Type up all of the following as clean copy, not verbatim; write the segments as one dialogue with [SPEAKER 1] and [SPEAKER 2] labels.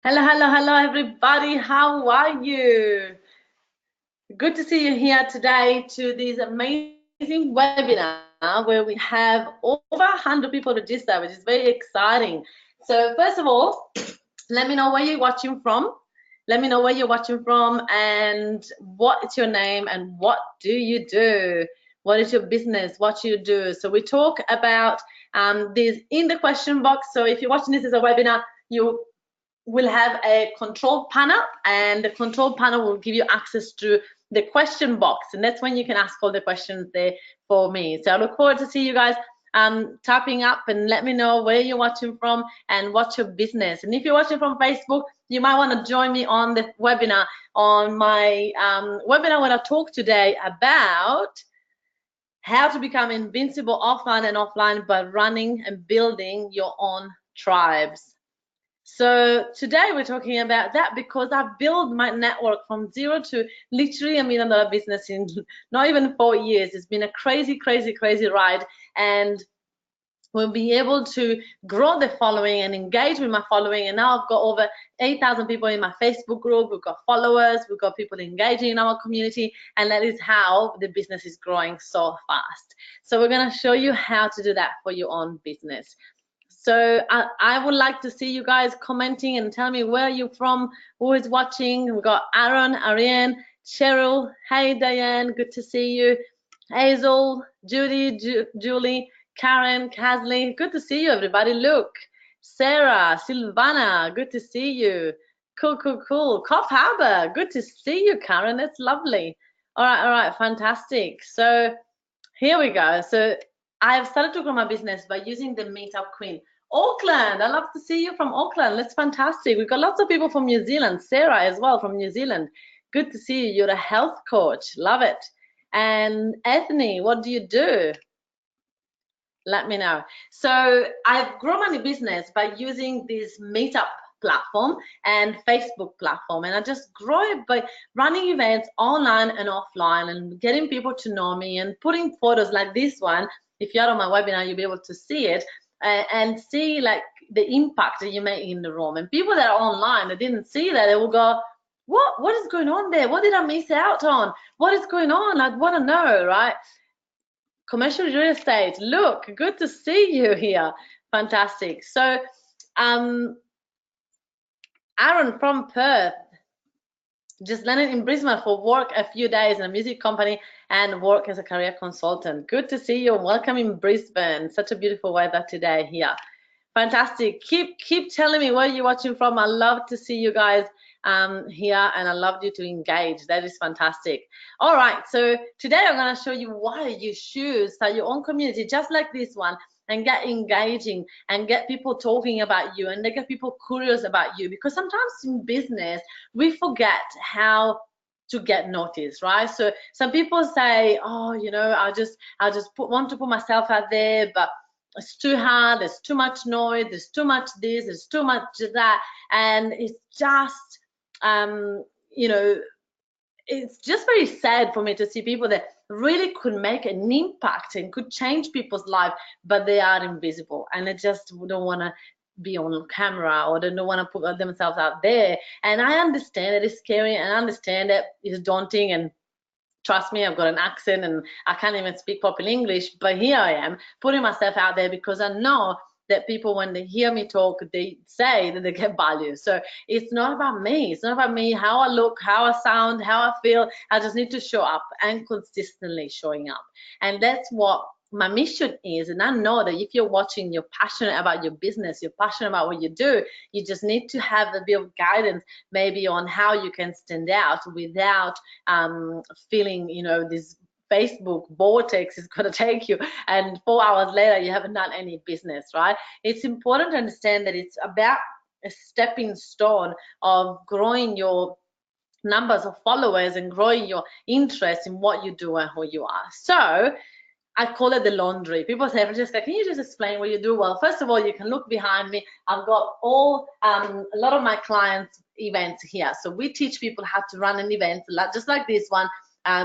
[SPEAKER 1] Hello, hello, hello, everybody. How are you? Good to see you here today to this amazing webinar where we have over 100 people registered, which is very exciting. So, first of all, let me know where you're watching from. Let me know where you're watching from and what is your name and what do you do? What is your business? What you do? So we talk about this in the question box. So if you're watching this as a webinar, you will have a control panel, and the control panel will give you access to the question box, and that's when you can ask all the questions there for me. So I look forward to see you guys tapping up and let me know where you're watching from and what's your business. And if you're watching from Facebook, you might want to join me on the webinar, on my webinar when I talk today about how to become invincible offline and offline by running and building your own tribes. So today we're talking about that because I've built my network from zero to literally $1 million business in not even 4 years. It's been a crazy, crazy, crazy ride, and we'll be able to grow the following and engage with my following. And now I've got over 8,000 people in my Facebook group. We've got followers, we've got people engaging in our community, and that is how the business is growing so fast. So we're going to show you how to do that for your own business. So I would like to see you guys commenting and tell me where you're from, who is watching. We've got Aaron, Ariane, Cheryl. Hey, Diane, good to see you. Hazel, Judy, Julie, Karen, Kathleen, good to see you, everybody. Look, Sarah, Silvana, good to see you. Cool, cool, cool. Coff Harbor, good to see you, Karen. That's lovely. All right, fantastic. So here we go. So I've started to grow my business by using the Meetup Queen. Auckland, I love to see you from Auckland. That's fantastic. We've got lots of people from New Zealand. Sarah as well from New Zealand. Good to see you. You're a health coach. Love it. And Ethne, what do you do? Let me know. So I've grown my business by using this Meetup platform and Facebook platform, and I just grow it by running events online and offline and getting people to know me and putting photos like this one. If you're on my webinar, you'll be able to see it and see like the impact that you make in the room. And people that are online that didn't see that, they will go, what is going on there? What did I miss out on? What is going on? I want to know, right? Commercial real estate, look, good to see you here. Fantastic. So Aaron from Perth just landed in Brisbane for work a few days in a music company and work as a career consultant. Good to see you. Welcome in Brisbane. Such a beautiful weather today here. Fantastic. Keep telling me where you're watching from. I love to see you guys here, and I love you to engage. That is fantastic. All right, so today I'm going to show you why you should start your own community just like this one and get engaging and get people talking about you and they get people curious about you, because sometimes in business we forget how to get noticed, right? So some people say, oh, you know, I just want to put myself out there, but it's too hard, there's too much noise, there's too much this, there's too much that, and it's just you know, it's just very sad for me to see people that really could make an impact and could change people's life, but they are invisible and they just don't want to be on camera, or they don't want to put themselves out there. And I understand that it's scary, and I understand that it's daunting, and trust me, I've got an accent and I can't even speak proper English, but here I am putting myself out there because I know that people, when they hear me talk, they say that they get value. So it's not about me. It's not about me, how I look, how I sound, how I feel. I just need to show up and consistently showing up. And that's what my mission is. And I know that if you're watching, you're passionate about your business, you're passionate about what you do, you just need to have a bit of guidance maybe on how you can stand out without feeling, you know, this Facebook vortex is going to take you, and 4 hours later you haven't done any business, right? It's important to understand that it's about a stepping stone of growing your numbers of followers and growing your interest in what you do and who you are. So I call it the laundry. People say, Francesca, can you just explain what you do? Well, first of all, you can look behind me. I've got all a lot of my clients' events here. So we teach people how to run an event, just like this one.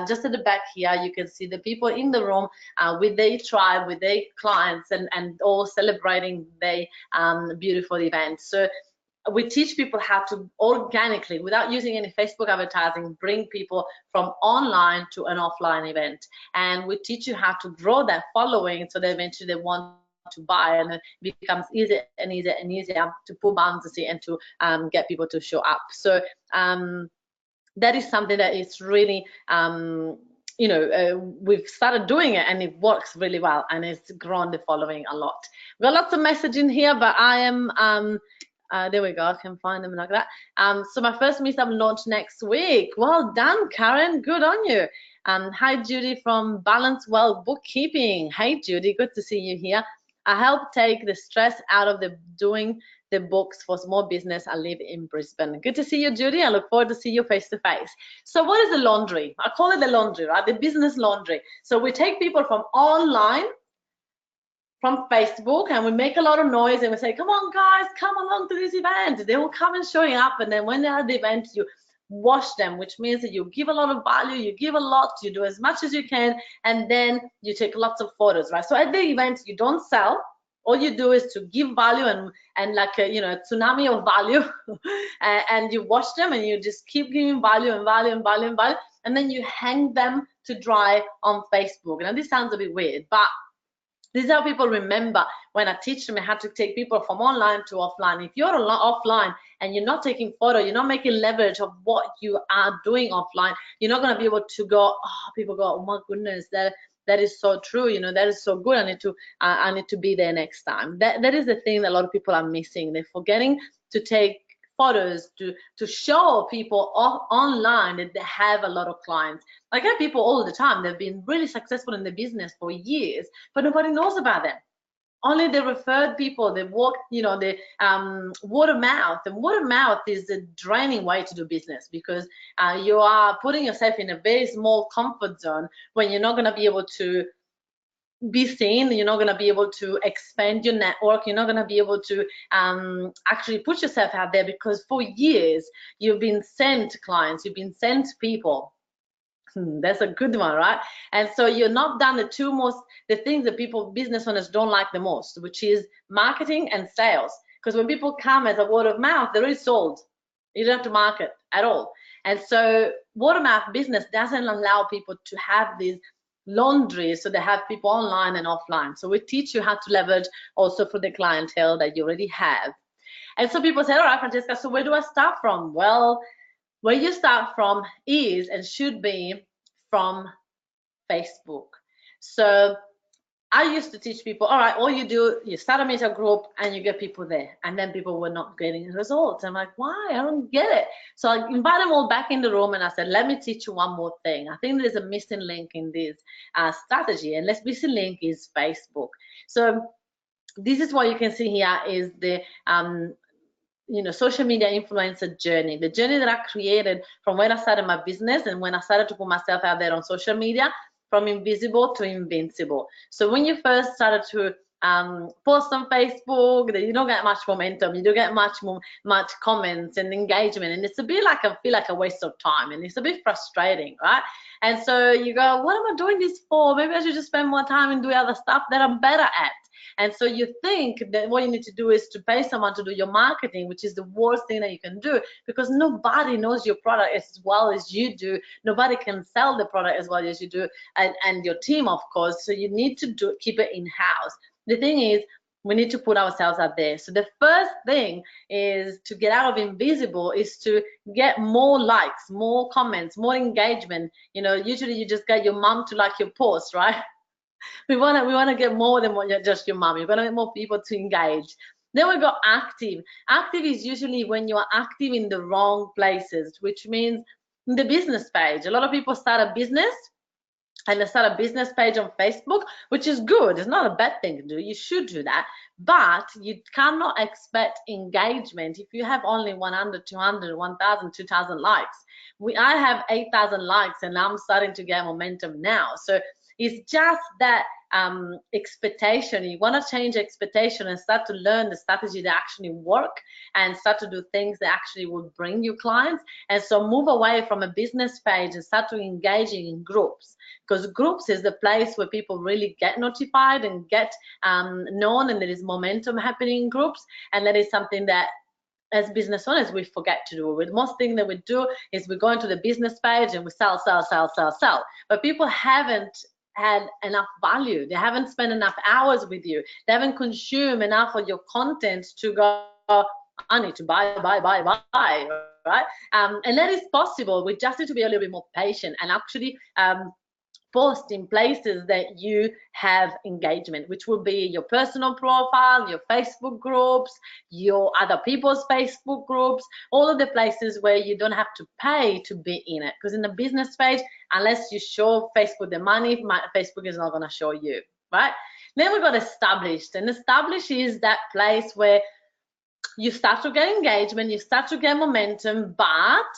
[SPEAKER 1] Just at the back here, you can see the people in the room with their tribe, with their clients, and all celebrating their beautiful event. So we teach people how to organically, without using any Facebook advertising, bring people from online to an offline event. And we teach you how to grow that following so that eventually they want to buy, and it becomes easier and easier and easier to put boundaries and to get people to show up. So that is something that is really we've started doing it, and it works really well, and it's grown the following a lot. We've got lots of messaging here, but I am there we go, I can find them like that. So my first meetup launch next week. Well done, Karen, good on you. Hi, Judy from Balance Well Bookkeeping. Hey, Judy, good to see you here. I help take the stress out of doing the books for small business. I live in Brisbane. Good to see you, Judy. I look forward to see you face to face. So what is the laundry? I call it the laundry, right? The business laundry. So we take people from online, from Facebook, and we make a lot of noise, and we say, come on, guys, come along to this event. They will come and showing up, and then when they're at the event, you wash them, which means that you give a lot of value, you give a lot, you do as much as you can, and then you take lots of photos, right? So at the event, you don't sell. All you do is to give value and like a, a tsunami of value, and you wash them, and you just keep giving value and value and value and value, and then you hang them to dry on Facebook. Now this sounds a bit weird, but this is how people remember when I teach them how to take people from online to offline. If you're offline and you're not taking photo, you're not making leverage of what you are doing offline, you're not going to be able to go, oh, people go, oh my goodness, that is so true, that is so good. I need to be there next time. That is the thing that a lot of people are missing. They're forgetting to take photos to show people online that they have a lot of clients. I get people all the time. They've been really successful in the business for years, but nobody knows about them. Only the referred people, they work, the word of mouth. And word of mouth is a draining way to do business, because you are putting yourself in a very small comfort zone when you're not going to be able to be seen, you're not going to be able to expand your network, you're not going to be able to actually put yourself out there, because for years you've been sent clients, you've been sent people. That's a good one, right? And so you're not done the things that business owners don't like the most, which is marketing and sales. Because when people come as a word of mouth, they're already sold. You don't have to market at all. And so word of mouth business doesn't allow people to have these laundry, so they have people online and offline. So we teach you how to leverage also for the clientele that you already have. And so people say, all right, Francesca, so where do I start from? Well, where you start from is and should be from Facebook. So I used to teach people, all right, all you do, you start a meetup group and you get people there, and then people were not getting results. I'm like, why? I don't get it. So I invite them all back in the room, and I said, let me teach you one more thing. I think there's a missing link in this strategy, and this missing link is Facebook. So this is what you can see here is the social media influencer journey, the journey that I created from when I started my business and when I started to put myself out there on social media, from invisible to invincible. So when you first started to post on Facebook, you don't get much momentum, you don't get much comments and engagement, and it's a bit like a waste of time, and it's a bit frustrating, right? And so you go, what am I doing this for? Maybe I should just spend more time and do other stuff that I'm better at. And so you think that what you need to do is to pay someone to do your marketing, which is the worst thing that you can do, because nobody knows your product as well as you do. Nobody can sell the product as well as you do, and your team, of course. So you need to keep it in-house. The thing is, we need to put ourselves out there. So the first thing is to get out of invisible is to get more likes, more comments, more engagement. Usually you just get your mom to like your post, right? We want to get more than just your mom. You're going to get more people to engage. Then we go active. Active is usually when you are active in the wrong places, which means in the business page. A lot of people start a business and they start a business page on Facebook, which is good. It's not a bad thing to do. You should do that. But you cannot expect engagement if you have only 100, 200, 1,000, 2,000 likes. I have 8,000 likes, and I'm starting to get momentum now. So it's just that expectation. You want to change expectation and start to learn the strategy that actually work, and start to do things that actually will bring you clients. And so move away from a business page and start to engaging in groups, because groups is the place where people really get notified and get known, and there is momentum happening in groups, and that is something that as business owners, we forget to do. With most things that we do is we go into the business page and we sell. But people haven't had enough value. They haven't spent enough hours with you. They haven't consumed enough of your content to go, I need to buy, right? And that is possible. We just need to be a little bit more patient and actually post in places that you have engagement, which will be your personal profile, your Facebook groups, your other people's Facebook groups, all of the places where you don't have to pay to be in it. Because in the business page, unless you show Facebook the money, Facebook is not going to show you, right? Then we've got established, and established is that place where you start to get engagement, you start to get momentum, but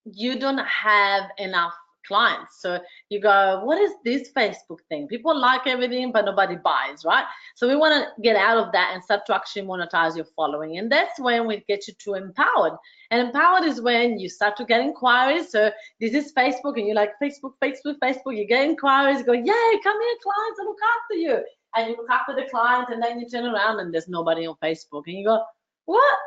[SPEAKER 1] you don't have enough clients. So you go, what is this Facebook thing? People like everything, but nobody buys, right? So we want to get out of that and start to actually monetize your following. And that's when we get you to empowered. And empowered is when you start to get inquiries. So this is Facebook, and you're like, Facebook. You get inquiries, you go, yay, come here, clients, I look after you. And you look after the client, and then you turn around and there's nobody on Facebook. And you go, what?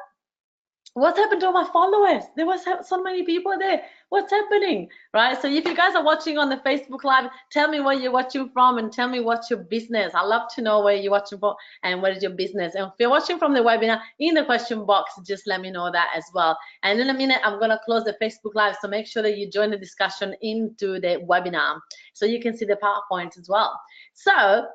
[SPEAKER 1] What's happened to all my followers? There was so many people there. What's happening, right? So if you guys are watching on the Facebook Live, tell me where you're watching from and tell me what's your business. I love to know where you're watching from and what is your business. And if you're watching from the webinar, in the question box, just let me know that as well. And in a minute, I'm going to close the Facebook Live, so make sure that you join the discussion into the webinar so you can see the PowerPoint as well. So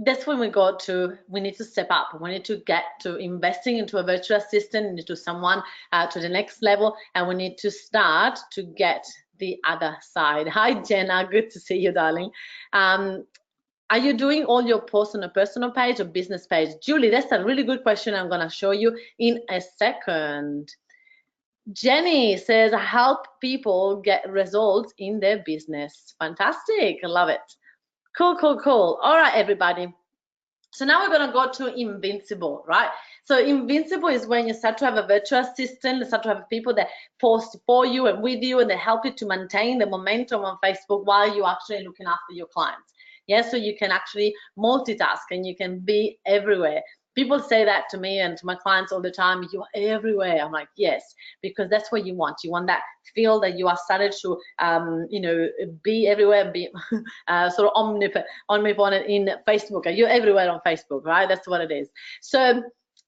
[SPEAKER 1] that's when we go to, we need to step up. We need to get to investing into a virtual assistant, into someone to the next level, and we need to start to get the other side. Hi, Jenna, good to see you, darling. Are you doing all your posts on a personal page or business page? Julie, that's a really good question. I'm gonna show you in a second. Jenny says, help people get results in their business. Fantastic, I love it. Cool. All right, everybody. So now we're going to go to Invincible, right? So Invincible is when you start to have a virtual assistant, you start to have people that post for you and with you, and they help you to maintain the momentum on Facebook while you're actually looking after your clients. Yeah, so you can actually multitask and you can be everywhere. People say that to me and to my clients all the time, you're everywhere. I'm like, yes, because that's what you want. You want that feel that you are started to, you know, be everywhere, be sort of omnipotent in Facebook. You're everywhere on Facebook, right? That's what it is. So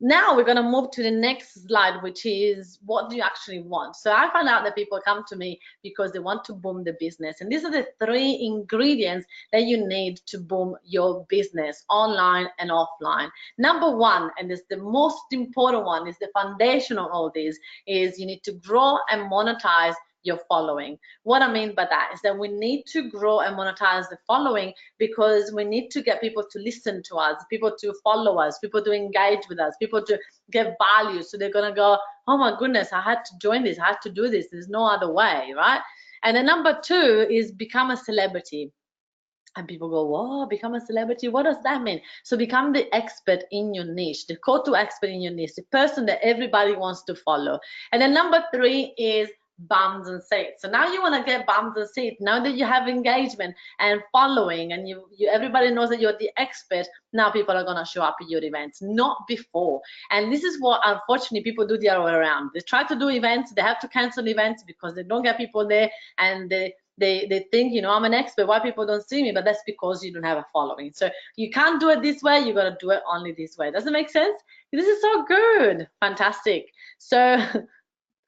[SPEAKER 1] now we're going to move to the next slide, which is what do you actually want? So I found out that people come to me because they want to boom the business. And these are the 3 ingredients that you need to boom your business online and offline. Number 1, and it's the most important one, is the foundation of all this, is you need to grow and monetize your following. What I mean by that is that we need to grow and monetize the following because we need to get people to listen to us, people to follow us, people to engage with us, people to get value. So they're gonna go, oh my goodness, I had to join this, I had to do this, there's no other way, right? And then number 2 is become a celebrity. And people go, whoa, become a celebrity, what does that mean? So become the expert in your niche, the go-to expert in your niche, the person that everybody wants to follow. And then number 3 is bums and seats. So now you want to get bums and seats. Now that you have engagement and following, and you everybody knows that you're the expert, now people are going to show up at your events, not before. And this is what unfortunately people do the other way around. They try to do events, they have to cancel events because they don't get people there, and they think, you know, I'm an expert, why people don't see me? But that's because you don't have a following. So you can't do it this way, you got to do it only this way. Does it make sense? This is so good. Fantastic. So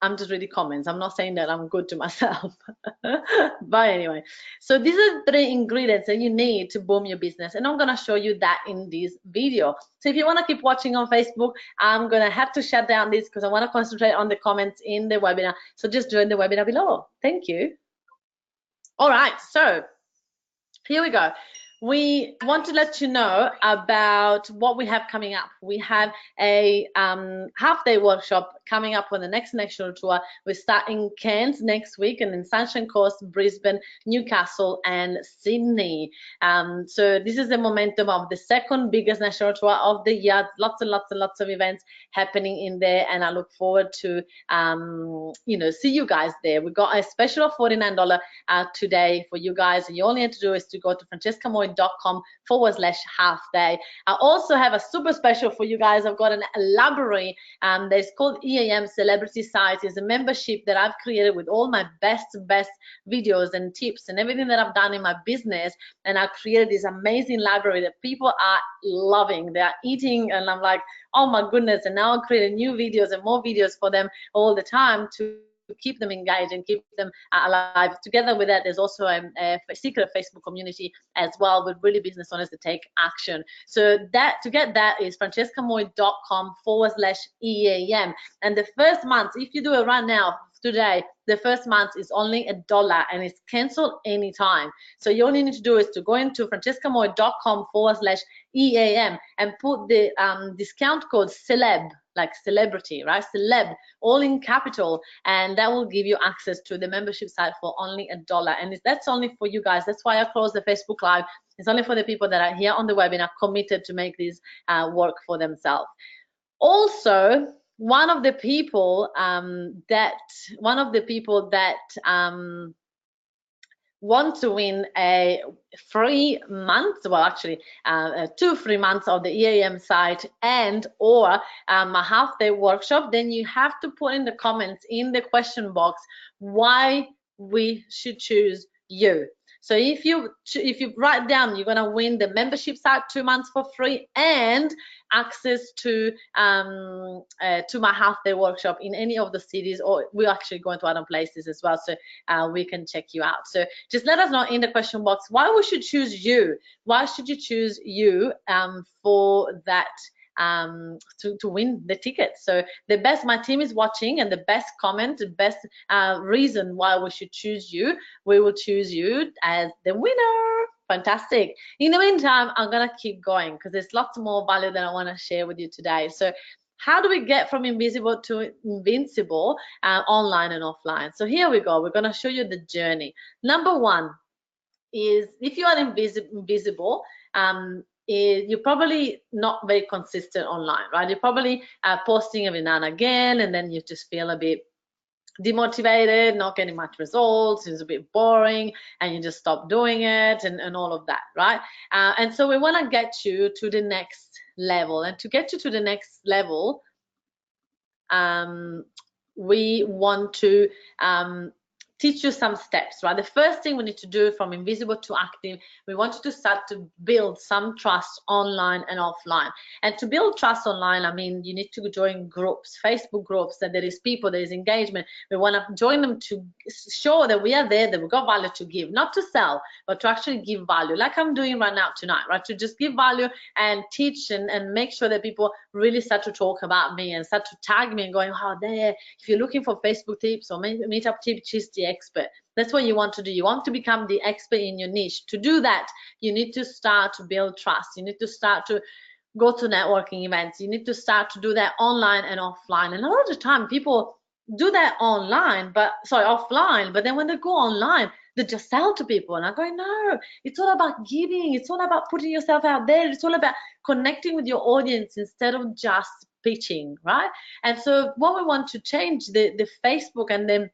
[SPEAKER 1] I'm just reading comments. I'm not saying that I'm good to myself. But anyway, so these are 3 ingredients that you need to boom your business. And I'm going to show you that in this video. So if you want to keep watching on Facebook, I'm going to have to shut down this because I want to concentrate on the comments in the webinar. So just join the webinar below. Thank you. All right, so here we go. We want to let you know about what we have coming up. We have a half-day workshop coming up on the next national tour. We start in Cairns next week, and in Sunshine Coast, Brisbane, Newcastle, and Sydney. So this is the momentum of the second biggest national tour of the year. Lots and lots and lots of events happening in there, and I look forward to see you guys there. We got a special of $49 today for you guys, and you all need to do is to go to francescamoy.com/half day. I also have a super special for you guys. I've got an library that's called EAM Celebrity Site. It's a membership that I've created with all my best videos and tips and everything that I've done in my business, and I've created this amazing library that people are loving. They are eating, and I'm like, oh my goodness. And now I'm creating new videos and more videos for them all the time to keep them engaged and keep them alive. Together with that, there's also a secret Facebook community as well with really business owners to take action. So that to get that is francescamoy.com/EAM. And the first month, if you do it right now, today, the first month is only $1 and it's cancelled anytime. So you only need to do is to go into francescamoy.com/EAM and put the discount code CELEB, like celebrity, right? CELEB, all in capital, and that will give you access to the membership site for only $1. And that's only for you guys. That's why I closed the Facebook Live. It's only for the people that are here on the webinar committed to make this work for themselves. Also, one of the people that want to win a free month, well, actually 2 free months of the EAM site and or a half-day workshop, then you have to put in the comments in the question box why we should choose you. So if you write down you're gonna win the membership site 2 months for free and access to my half-day workshop in any of the cities, or we're actually going to other places as well, so we can check you out. So just let us know in the question box why we should choose you. Why should you choose you for that? To win the ticket. So the best, my team is watching, and the best comment, the best reason why we should choose you, we will choose you as the winner. Fantastic. In the meantime, I'm gonna keep going because there's lots more value that I want to share with you today. So how do we get from invisible to invincible online and offline? So here we go. We're gonna show you the journey. Number one is if you are invisible, you're probably not very consistent online, right? You're probably posting every now and again, and then you just feel a bit demotivated, not getting much results, it's a bit boring, and you just stop doing it and all of that, right? And so we want to get you to the next level. And to get you to the next level, we want to teach you some steps, right? The first thing we need to do from invisible to active, we want you to start to build some trust online and offline. And to build trust online, I mean, you need to join groups, Facebook groups, that there is people, there is engagement. We want to join them to show that we are there, that we've got value to give, not to sell, but to actually give value, like I'm doing right now tonight, right? To just give value and teach and make sure that people really start to talk about me and start to tag me and going, oh, there, if you're looking for Facebook tips or meetup tips, she's the expert. That's what you want to do. You want to become the expert in your niche. To do that, you need to start to build trust. You need to start to go to networking events. You need to start to do that online and offline. And a lot of the time, people do that offline, but then when they go online, they just sell to people. And I'm going, no, it's all about giving. It's all about putting yourself out there. It's all about connecting with your audience instead of just pitching, right? And so what we want to change the Facebook and then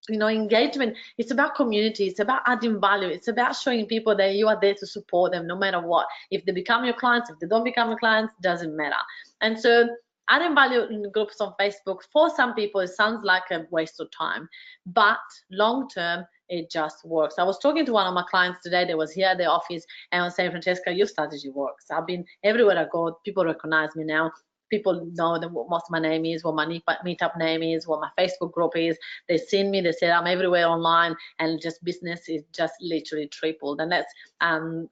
[SPEAKER 1] engagement, it's about community, it's about adding value, it's about showing people that you are there to support them no matter what. If they become your clients, if they don't become your clients, doesn't matter. And so adding value in groups on Facebook, for some people it sounds like a waste of time, but long term it just works. I was talking to one of my clients today that was here at the office and I was saying, Francesca, your strategy works. I've been everywhere I go, people recognize me now. People know what my name is, what my meetup name is, what my Facebook group is. They've seen me, they said I'm everywhere online, and just business is just literally tripled. And that's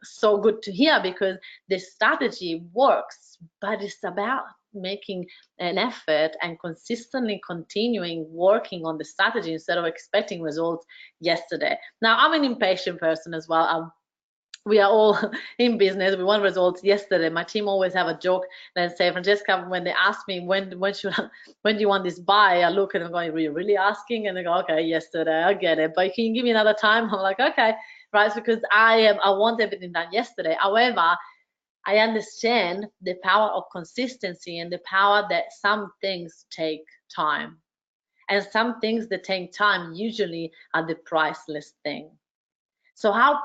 [SPEAKER 1] so good to hear, because the strategy works, but it's about making an effort and consistently continuing working on the strategy instead of expecting results yesterday. Now, I'm an impatient person as well. we are all in business. We want results yesterday. My team always have a joke and say, Francesca, when they ask me when do you want this buy, I look and I'm going, are you really asking? And they go, okay, yesterday, I get it, but can you give me another time? I'm like, okay, right, because I want everything done yesterday. However, I understand the power of consistency and the power that some things take time, and some things that take time usually are the priceless thing. So how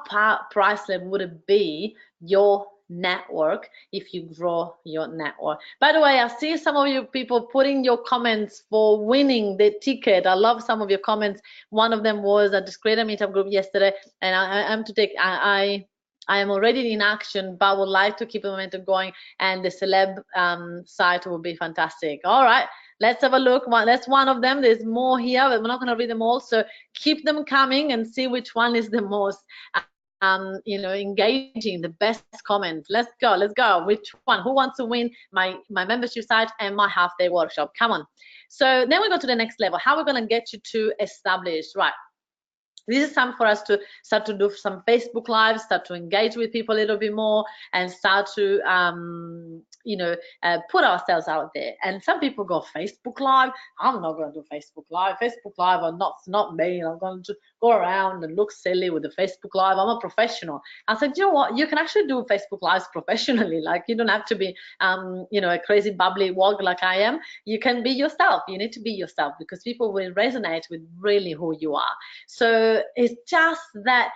[SPEAKER 1] priceless would it be, your network, if you grow your network? By the way, I see some of you people putting your comments for winning the ticket. I love some of your comments. One of them was at this Creator Meetup group yesterday, and I am already in action, but would like to keep the momentum going, and the celeb site will be fantastic. All right. Let's have a look. That's one of them. There's more here, but we're not going to read them all. So keep them coming and see which one is the most, engaging, the best comment. Let's go. Let's go. Which one? Who wants to win my membership site and my half-day workshop? Come on. So then we go to the next level. How we're going to get you to establish, right? This is time for us to start to do some Facebook Lives, start to engage with people a little bit more, and start to, put ourselves out there. And some people go, Facebook Live? I'm not going to do Facebook Live. Facebook Live are not me. I'm going to go around and look silly with the Facebook Live. I'm a professional. I said, you know what? You can actually do Facebook Lives professionally. Like, you don't have to be, a crazy bubbly wog like I am. You can be yourself. You need to be yourself, because people will resonate with really who you are. So it's just that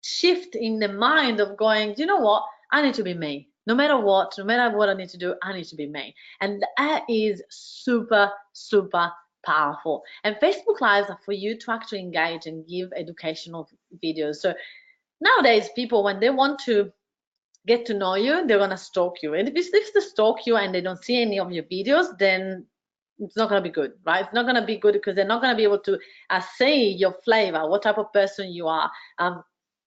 [SPEAKER 1] shift in the mind of going, you know what, I need to be me. No matter what I need to do, I need to be me. And that is super, super powerful. And Facebook Lives are for you to actually engage and give educational videos. So nowadays, people, when they want to get to know you, they're going to stalk you. And if they stalk you and they don't see any of your videos, then it's not going to be good, right? It's not going to be good, because they're not going to be able to see your flavor, what type of person you are,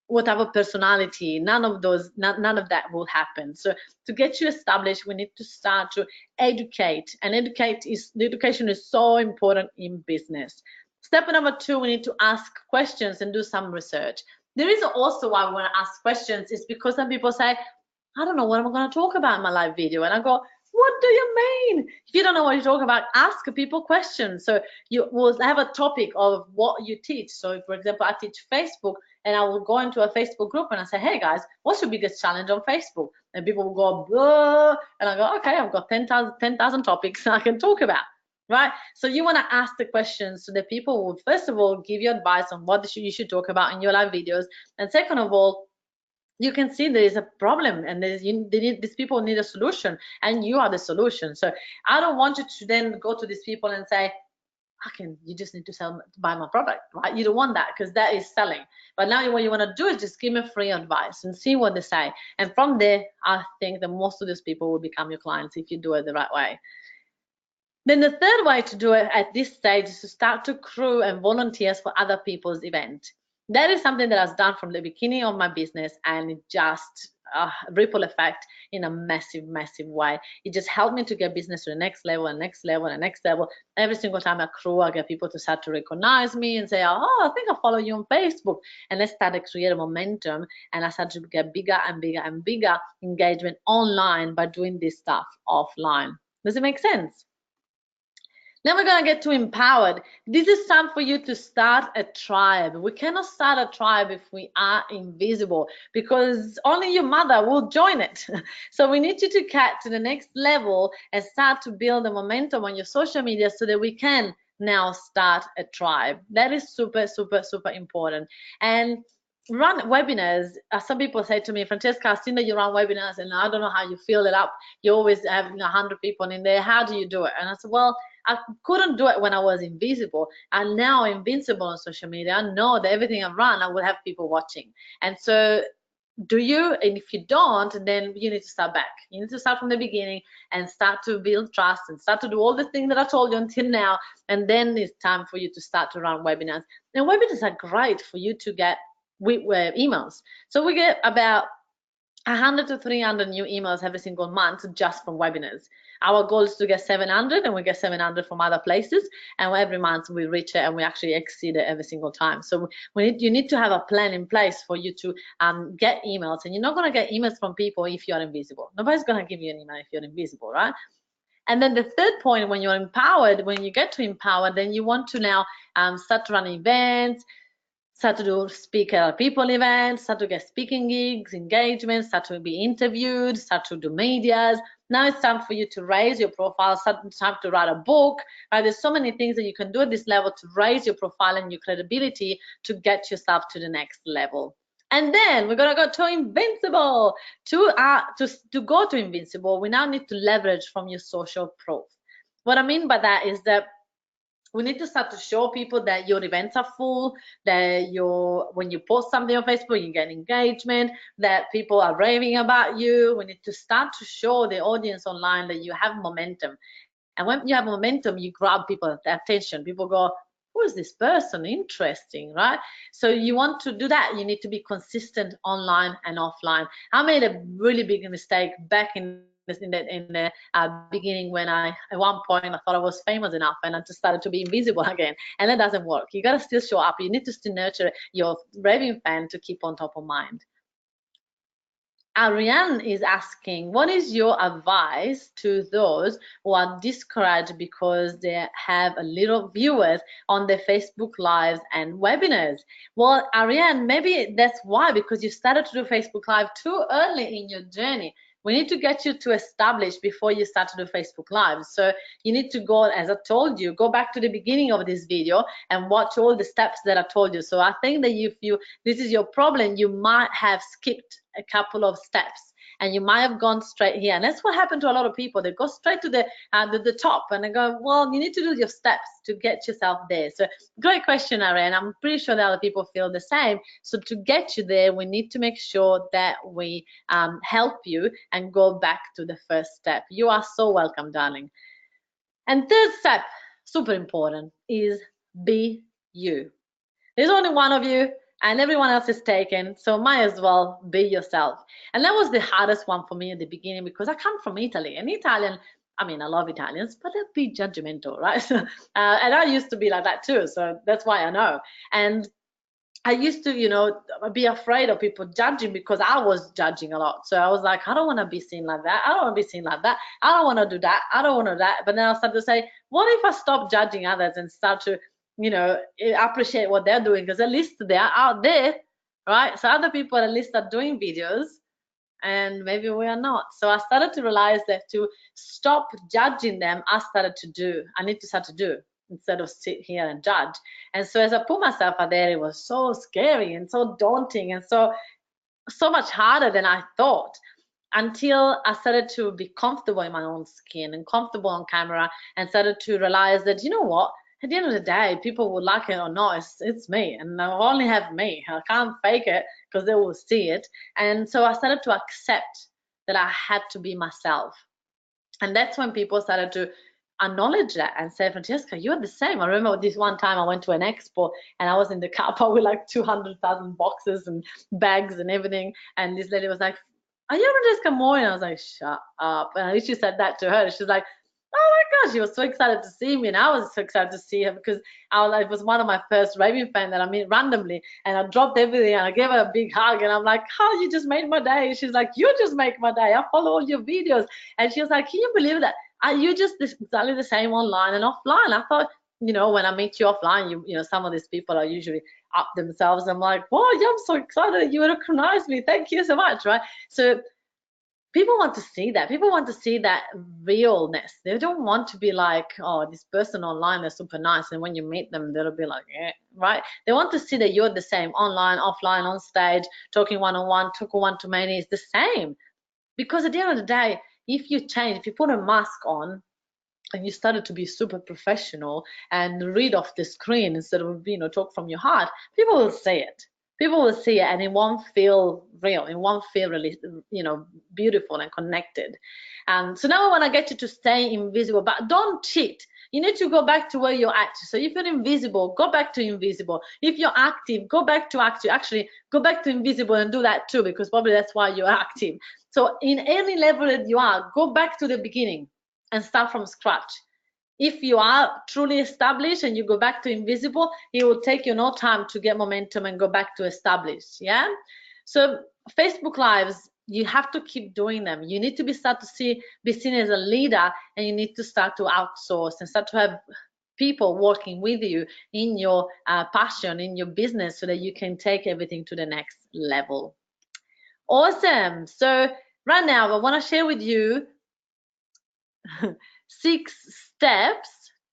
[SPEAKER 1] what type of personality. None of that will happen. So to get you established, we need to start to educate, and education is so important in business. Step number 2, we need to ask questions and do some research. The reason also why we want to ask questions is because some people say, I don't know what I'm going to talk about in my live video. And I go, what do you mean? If you don't know what you're talking about, ask people questions. So you will have a topic of what you teach. So for example, I teach Facebook, and I will go into a Facebook group and I say, hey guys, what's your biggest challenge on Facebook? And people will go, blah, and I go, okay, I've got 10,000 topics I can talk about, right? So you want to ask the questions so that people will, first of all, give you advice on what you should talk about in your live videos. And second of all, you can see there is a problem, and these people need a solution, and you are the solution. So I don't want you to then go to these people and say, you just need to buy my product, right? You don't want that, because that is selling. But now what you want to do is just give me free advice and see what they say. And from there, I think that most of these people will become your clients if you do it the right way. Then the third way to do it at this stage is to start to crew and volunteers for other people's event. That is something that I've done from the beginning of my business, and it just ripple effect in a massive, massive way. It just helped me to get business to the next level and next level and next level. Every single time I crew, I get people to start to recognize me and say, oh, I think I follow you on Facebook. And let's start to create a momentum, and I start to get bigger and bigger and bigger engagement online by doing this stuff offline. Does it make sense? Then we're going to get to empowered. This is time for you to start a tribe. We cannot start a tribe if we are invisible, because only your mother will join it. So we need you to get to the next level and start to build the momentum on your social media so that we can now start a tribe. That is super, super, super important. And run webinars. Some people say to me, Francesca, I've seen that you run webinars and I don't know how you fill it up. You always have 100 people in there. How do you do it? And I said, well, I couldn't do it when I was invisible. I'm now invincible on social media. I know that everything I run, I will have people watching. And so do you? And if you don't, then you need to start back. You need to start from the beginning and start to build trust and start to do all the things that I told you until now. And then it's time for you to start to run webinars. And webinars are great for you to get emails. So we get about 100 to 300 new emails every single month just from webinars. Our goal is to get 700, and we get 700 from other places, and every month we reach it and we actually exceed it every single time. So you need to have a plan in place for you to get emails, and you're not going to get emails from people if you're invisible. Nobody's going to give you an email if you're invisible, right? And then the third point, when you're empowered, when you get to empower, then you want to now start to run events, start to do speak at people events, start to get speaking gigs, engagements, start to be interviewed, start to do medias. Now it's time for you to raise your profile, time to write a book, right? There's so many things that you can do at this level to raise your profile and your credibility to get yourself to the next level. And then we're gonna go to Invincible. To go to Invincible, we now need to leverage from your social proof. What I mean by that is that we need to start to show people that your events are full, that when you post something on Facebook, you get engagement, that people are raving about you. We need to start to show the audience online that you have momentum. And when you have momentum, you grab people's attention. People go, who is this person? Interesting, right? So you want to do that. You need to be consistent online and offline. I made a really big mistake back in the beginning, when at one point I thought I was famous enough and I just started to be invisible again, and that doesn't work. You got to still show up. You need to still nurture your raving fan to keep on top of mind. Ariane is asking, what is your advice to those who are discouraged because they have a little viewers on their Facebook lives and webinars? Well, Ariane, maybe that's why, because you started to do Facebook Live too early in your journey. We need to get you to establish before you start to do Facebook Live. So you need to go, as I told you, go back to the beginning of this video and watch all the steps that I told you. So I think that if this is your problem, you might have skipped a couple of steps and you might have gone straight here. And that's what happened to a lot of people. They go straight to the top and they go, well, you need to do your steps to get yourself there. So great question, Ariane. I'm pretty sure that other people feel the same. So to get you there, we need to make sure that we help you and go back to the first step. You are so welcome, darling. And third step, super important, is be you. There's only one of you and everyone else is taken, so might as well be yourself. And that was the hardest one for me at the beginning, because I come from Italy, and Italian, I mean, I love Italians, but they'll be judgmental, right? And I used to be like that too, so that's why I know. And I used to, be afraid of people judging, because I was judging a lot. So I was like, I don't want to be seen like that. I don't want to be seen like that. I don't want to do that. I don't want to do that. But then I started to say, what if I stop judging others and start to appreciate what they're doing, because at least they are out there, right? So other people at least are doing videos and maybe we are not. So I started to realize that to stop judging them, I need to start to do instead of sit here and judge. And so as I put myself out there, it was so scary and so daunting and so much harder than I thought, until I started to be comfortable in my own skin and comfortable on camera, and started to realize that, you know what, at the end of the day, people will like it or not, it's me, and I only have me. I can't fake it, because they will see it. And so I started to accept that I had to be myself. And that's when people started to acknowledge that and say, Francesca, you're the same. I remember this one time I went to an expo and I was in the car park with like 200,000 boxes and bags and everything. And this lady was like, are you Francesca Moore? And I was like, shut up. And she said that to her. She's like, oh my gosh, she was so excited to see me, and I was so excited to see her, because it was one of my first raving fans that I met randomly, and I dropped everything and I gave her a big hug, and I'm like, oh, you just made my day. She's like, you just make my day. I follow all your videos. And she was like, can you believe that? You just exactly the same online and offline. I thought, when I meet you offline, some of these people are usually up themselves. I'm like, oh, yeah, I'm so excited that you recognize me. Thank you so much, right? So people want to see that. People want to see that realness. They don't want to be like, oh, this person online is super nice, and when you meet them, they'll be like, eh, right? They want to see that you're the same, online, offline, on stage, talking one-on-one, talking one-to-many, is the same. Because at the end of the day, if you change, if you put a mask on and you started to be super professional and read off the screen instead of, talk from your heart, people will see it. People will see it, and it won't feel real. It won't feel really, beautiful and connected. So now I want to get you to stay invisible, but don't cheat. You need to go back to where you're at. So if you're invisible, go back to invisible. If you're active, go back to active. Actually, go back to invisible and do that too, because probably that's why you're active. So in any level that you are, go back to the beginning and start from scratch. If you are truly established and you go back to invisible, it will take you no time to get momentum and go back to established. Yeah. So Facebook Lives, you have to keep doing them. You need to be seen as a leader, and you need to start to outsource and start to have people working with you in your passion, in your business, so that you can take everything to the next level. Awesome. So right now, I want to share with you 6 steps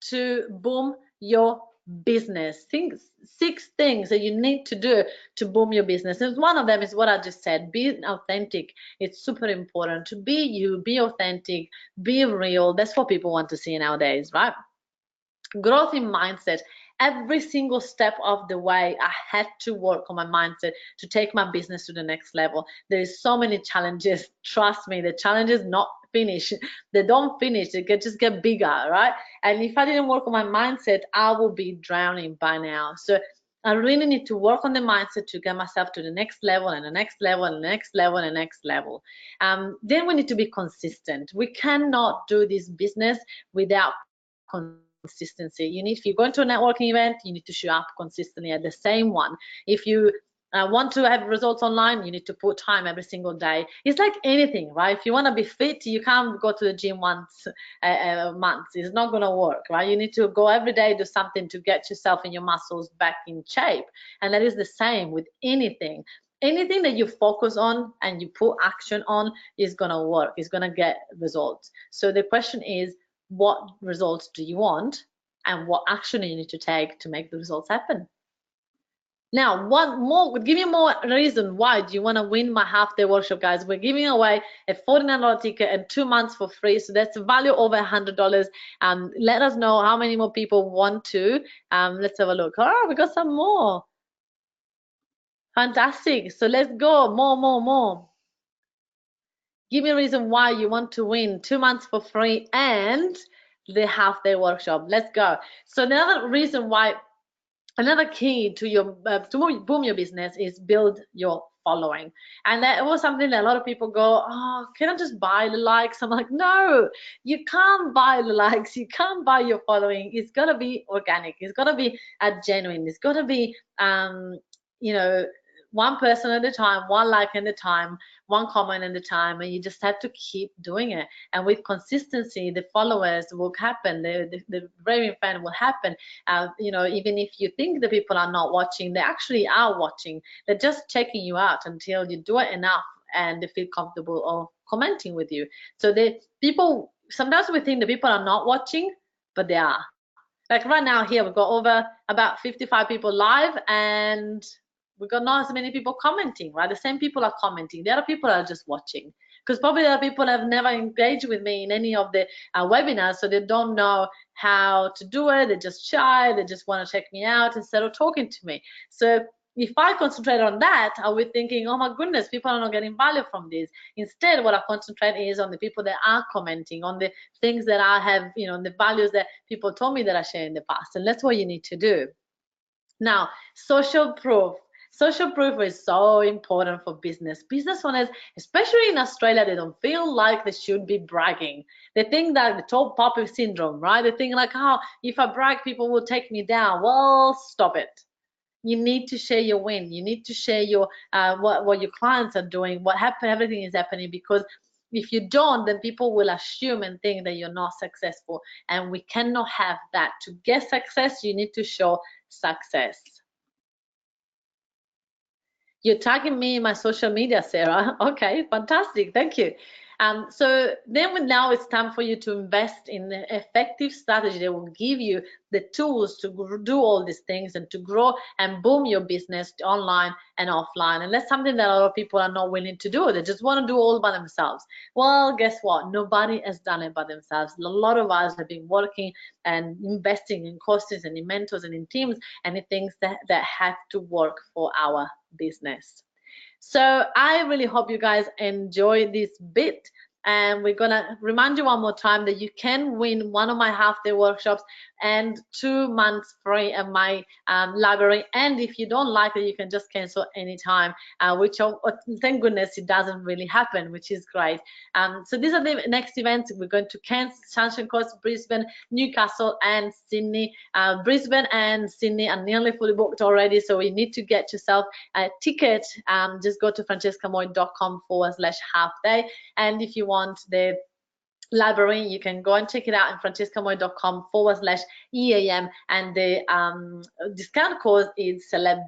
[SPEAKER 1] to boom your business. 6 things that you need to do to boom your business. And one of them is what I just said, be authentic. It's super important to be you, be authentic, be real. That's what people want to see nowadays, right? Growth in mindset. Every single step of the way, I had to work on my mindset to take my business to the next level. There's so many challenges. Trust me, the challenges not finish. They don't finish. They just get bigger, right? And if I didn't work on my mindset, I would be drowning by now. So I really need to work on the mindset to get myself to the next level and the next level and the next level and the next level. Then we need to be consistent. We cannot do this business without consistency. You need, if you go into a networking event, you need to show up consistently at the same one. If you want to have results online, you need to put time every single day. It's like anything, right? If you want to be fit, you can't go to the gym once a month. It's not going to work, right? You need to go every day, do something to get yourself and your muscles back in shape. And that is the same with anything. Anything that you focus on and you put action on is going to work. It's going to get results. So the question is, what results do you want, and what action do you need to take to make the results happen? Now, give me more reason why do you want to win my half-day workshop, guys. We're giving away a $49 ticket and 2 months for free, so that's a value over $100. Let us know how many more people want to. Let's have a look. Oh, we got some more. Fantastic. So let's go. More. Give me a reason why you want to win 2 months for free and the half-day workshop. Let's go. So another reason why, another key to your to boom your business is build your following. And that was something that a lot of people go, oh, can I just buy the likes? I'm like, no, you can't buy the likes. You can't buy your following. It's got to be organic. It's got to be genuine. It's got to be, you know, one person at a time, one like at a time, one comment at a time, and you just have to keep doing it. And with consistency, the followers will happen, the raving fan will happen. You know, even if you think the people are not watching, they actually are watching. They're just checking you out until you do it enough and they feel comfortable of commenting with you. So the people, sometimes we think the people are not watching, but they are. Like right now here, we've got over about 55 people live, and we got not as many people commenting, right? The same people are commenting. The other people are just watching, because probably the other people have never engaged with me in any of the webinars, so they don't know how to do it. They're just shy. They just want to check me out instead of talking to me. So if I concentrate on that, I will be thinking, oh my goodness, people are not getting value from this. Instead, what I concentrate is on the people that are commenting, on the things that I have, you know, the values that people told me that I shared in the past. And that's what you need to do. Now, social proof. Social proof is so important for business owners, especially in Australia. They don't feel like they should be bragging. They think that the tall poppy syndrome, right? They think like, oh, if I brag, people will take me down. Well, stop it. You need to share your win. You need to share your what your clients are doing, everything is happening, because if you don't, then people will assume and think that you're not successful, and we cannot have that. To get success, you need to show success. You're tagging me in my social media, Sarah. Okay, fantastic. Thank you. So then now it's time for you to invest in an effective strategy that will give you the tools to do all these things and to grow and boom your business online and offline. And that's something that a lot of people are not willing to do. They just want to do all by themselves. Well, guess what? Nobody has done it by themselves. A lot of us have been working and investing in courses and in mentors and in teams and in things that have to work for our business. So I really hope you guys enjoy this bit. and we're gonna remind you one more time that you can win one of my half-day workshops and 2 months free of my library. And if you don't like it, you can just cancel anytime, which thank goodness it doesn't really happen, which is great. So these are the next events. We're going to Cairns, Sunshine Coast, Brisbane, Newcastle, and Sydney. Brisbane and Sydney are nearly fully booked already, so you need to get yourself a ticket. Just go to francescamoy.com/half-day, and if you want the library, you can go and check it out in francescamoy.com/EAM, and the discount code is celeb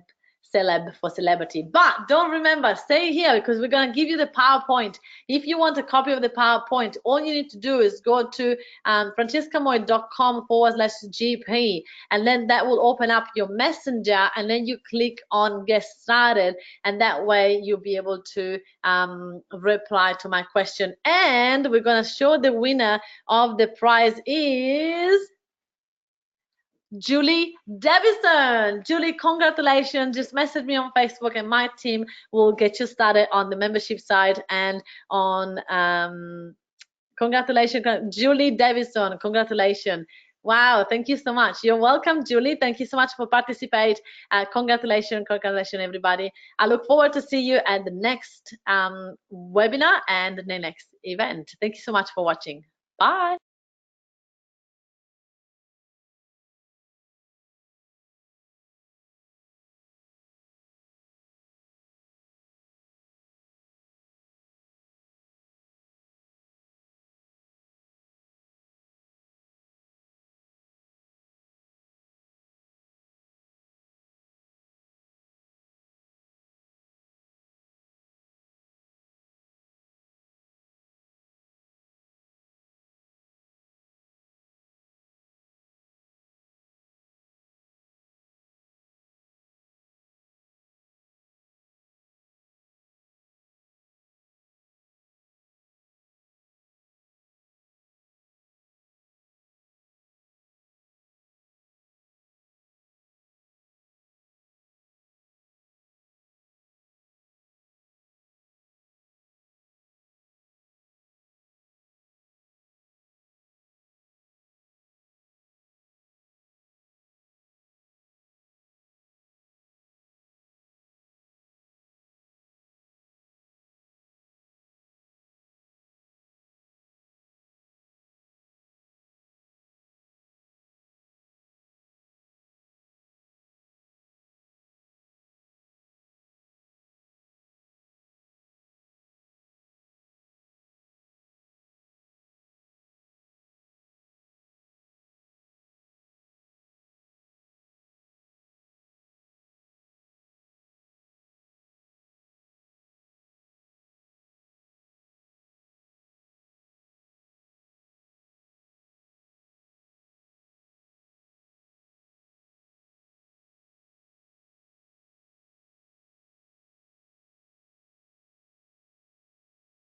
[SPEAKER 1] for celebrity. But don't remember, stay here because we're going to give you the PowerPoint. If you want a copy of the PowerPoint, all you need to do is go to francescamoy.com/GP, and then that will open up your messenger, and then you click on get started, and that way you'll be able to reply to my question. And we're going to show the winner of the prize is Julie Davison. Julie, congratulations. Just message me on Facebook and my team will get you started on the membership side and on congratulations, Julie Davison. Congratulations. Wow, thank you so much. You're welcome, Julie. Thank you so much for participating. Congratulations, everybody. I look forward to see you at the next webinar and the next event. Thank you so much for watching. Bye.